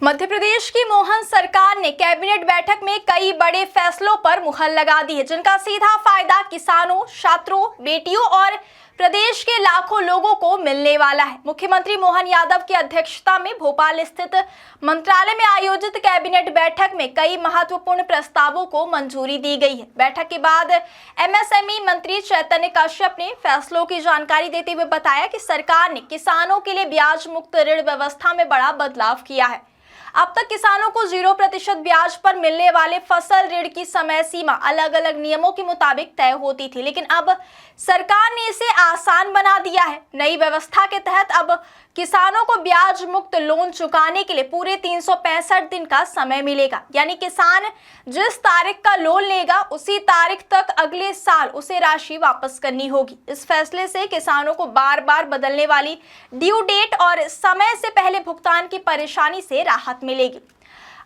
मध्य प्रदेश की मोहन सरकार ने कैबिनेट बैठक में कई बड़े फैसलों पर मुहर लगा दी है, जिनका सीधा फायदा किसानों, छात्रों, बेटियों और प्रदेश के लाखों लोगों को मिलने वाला है। मुख्यमंत्री मोहन यादव की अध्यक्षता में भोपाल स्थित मंत्रालय में आयोजित कैबिनेट बैठक में कई महत्वपूर्ण प्रस्तावों को मंजूरी दी गई है। बैठक के बाद एमएसएमई मंत्री चैतन्य कश्यप ने फैसलों की जानकारी देते हुए बताया कि सरकार ने किसानों के लिए ब्याज मुक्त ऋण व्यवस्था में बड़ा बदलाव किया है। अब तक किसानों को 0% ब्याज पर मिलने वाले फसल ऋण की समय सीमा अलग अलग नियमों के मुताबिक तय होती थी, लेकिन अब सरकार ने इसे आसान बना दिया है। नई व्यवस्था के तहत अब किसानों को ब्याज मुक्त लोन चुकाने के लिए पूरे 365 दिन का समय मिलेगा, यानी किसान जिस तारीख का लोन लेगा उसी तारीख तक अगले साल उसे राशि वापस करनी होगी। इस फैसले से किसानों को बार बार बदलने वाली ड्यू डेट और समय से पहले भुगतान की परेशानी से राहत मिलेगी।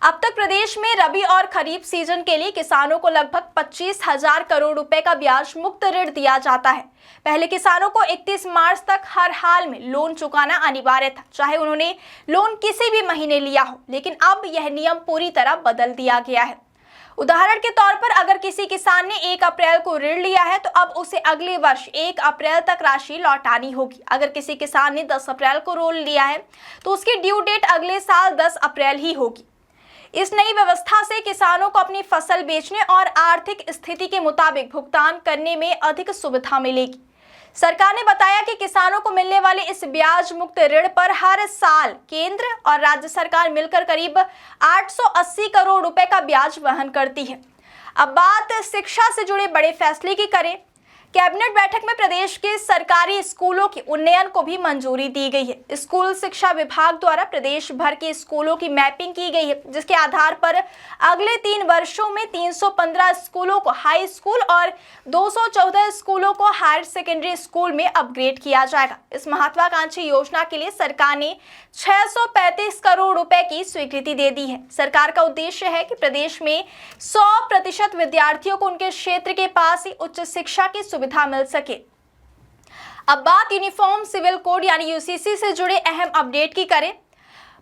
अब तक प्रदेश में रबी और खरीफ सीजन के लिए किसानों को लगभग 25,000 करोड़ रुपए का ब्याज मुक्त ऋण दिया जाता है। पहले किसानों को 31 मार्च तक हर हाल में लोन चुकाना अनिवार्य था, चाहे उन्होंने लोन किसी भी महीने लिया हो, लेकिन अब यह नियम पूरी तरह बदल दिया गया है। उदाहरण के तौर पर अगर किसी किसान ने 1 अप्रैल को ऋण लिया है तो अब उसे अगले वर्ष 1 अप्रैल तक राशि लौटानी होगी। अगर किसी किसान ने 10 अप्रैल को लोन लिया है तो उसकी ड्यू डेट अगले साल 10 अप्रैल ही होगी। इस नई व्यवस्था से किसानों को अपनी फसल बेचने और आर्थिक स्थिति के मुताबिक भुगतान करने में अधिक सुविधा मिलेगी। सरकार ने बताया कि किसानों को मिलने वाले इस ब्याज मुक्त ऋण पर हर साल केंद्र और राज्य सरकार मिलकर करीब 880 करोड़ रुपए का ब्याज वहन करती है। अब बात शिक्षा से जुड़े बड़े फैसले की करें। कैबिनेट बैठक में प्रदेश के सरकारी स्कूलों के उन्नयन को भी मंजूरी दी गई है। स्कूल शिक्षा विभाग द्वारा प्रदेश भर के स्कूलों की मैपिंग की गई है, जिसके आधार पर अगले 3 वर्षों में 315 स्कूलों को हाई स्कूल और 214 स्कूलों को हायर सेकेंडरी स्कूल में अपग्रेड किया जाएगा। इस महत्वाकांक्षी योजना के लिए सरकार ने 635 करोड़ रुपए की स्वीकृति दे दी है। सरकार का उद्देश्य है कि प्रदेश में 100% विद्यार्थियों को उनके क्षेत्र के पास ही उच्च शिक्षा की सुविधा मिल सके। अब बात यूनिफॉर्म सिविल कोड यानी यूसीसी से जुड़े अहम अपडेट की करें।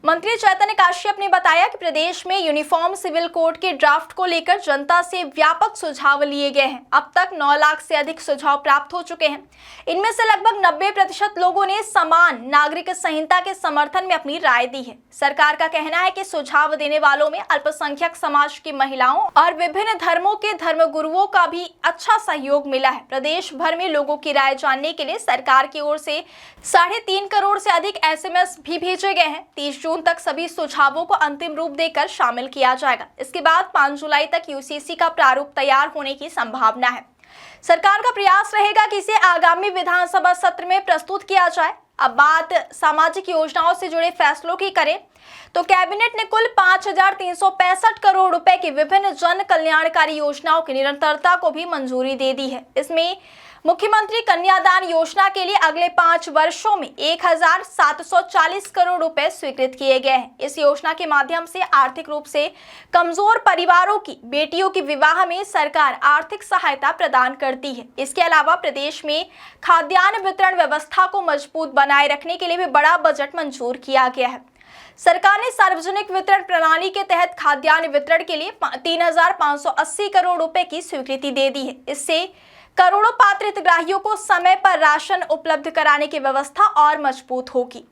मंत्री चैतन्य कश्यप ने बताया कि प्रदेश में यूनिफॉर्म सिविल कोड के ड्राफ्ट को लेकर जनता से व्यापक सुझाव लिए गए हैं। अब तक 9 लाख से अधिक सुझाव प्राप्त हो चुके हैं। इनमें से लगभग 90% लोगों ने समान नागरिक संहिता के समर्थन में अपनी राय दी है। सरकार का कहना है कि सुझाव देने वालों में अल्पसंख्यक समाज की महिलाओं और विभिन्न धर्मों के धर्मगुरुओं का भी अच्छा सहयोग मिला है। प्रदेश भर में लोगों की राय जानने के लिए सरकार की ओर से 3.5 करोड़ से अधिक SMS भी भेजे गए हैं। 30 जून तक सभी सुझावों को अंतिम रूप देकर शामिल किया जाएगा। इसके बाद 5 जुलाई तक यूसीसी का प्रारूप तैयार होने की संभावना है। सरकार का प्रयास रहेगा कि इसे आगामी विधानसभा सत्र में प्रस्तुत किया जाए। अब बात सामाजिक योजनाओं से जुड़े फैसलों की करें तो कैबिनेट ने कुल 5,365 करोड़ रुपए की विभिन्न जन कल्याणकारी योजनाओं की निरंतरता को भी मंजूरी दे दी है। इसमें मुख्यमंत्री कन्यादान योजना के लिए अगले 5 वर्षों में 1,740 करोड़ रुपए स्वीकृत किए गए हैं। इस योजना के माध्यम से आर्थिक रूप से कमजोर परिवारों की बेटियों के विवाह में सरकार आर्थिक सहायता प्रदान करती है। इसके अलावा प्रदेश में खाद्यान्न वितरण व्यवस्था को मजबूत बनाए रखने के लिए भी बड़ा बजट मंजूर किया गया है। सरकार ने सार्वजनिक वितरण प्रणाली के तहत खाद्यान्न वितरण के लिए 3,580 करोड़ रुपए की स्वीकृति दे दी है। इससे करोड़ों पात्र हितग्राहियों को समय पर राशन उपलब्ध कराने की व्यवस्था और मजबूत होगी।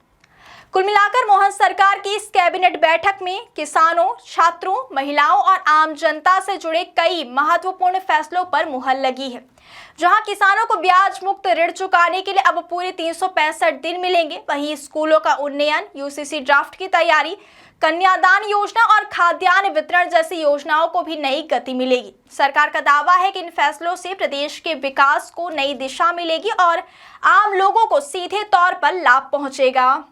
कुल मिलाकर मोहन सरकार की इस कैबिनेट बैठक में किसानों, छात्रों, महिलाओं और आम जनता से जुड़े कई महत्वपूर्ण फैसलों पर मुहर लगी है। जहां किसानों को ब्याज मुक्त ऋण चुकाने के लिए अब पूरे 365 दिन मिलेंगे, वहीं स्कूलों का उन्नयन, यूसीसी ड्राफ्ट की तैयारी, कन्यादान योजना और खाद्यान्न वितरण जैसी योजनाओं को भी नई गति मिलेगी। सरकार का दावा है कि इन फैसलों से प्रदेश के विकास को नई दिशा मिलेगी और आम लोगों को सीधे तौर पर लाभ पहुंचेगा।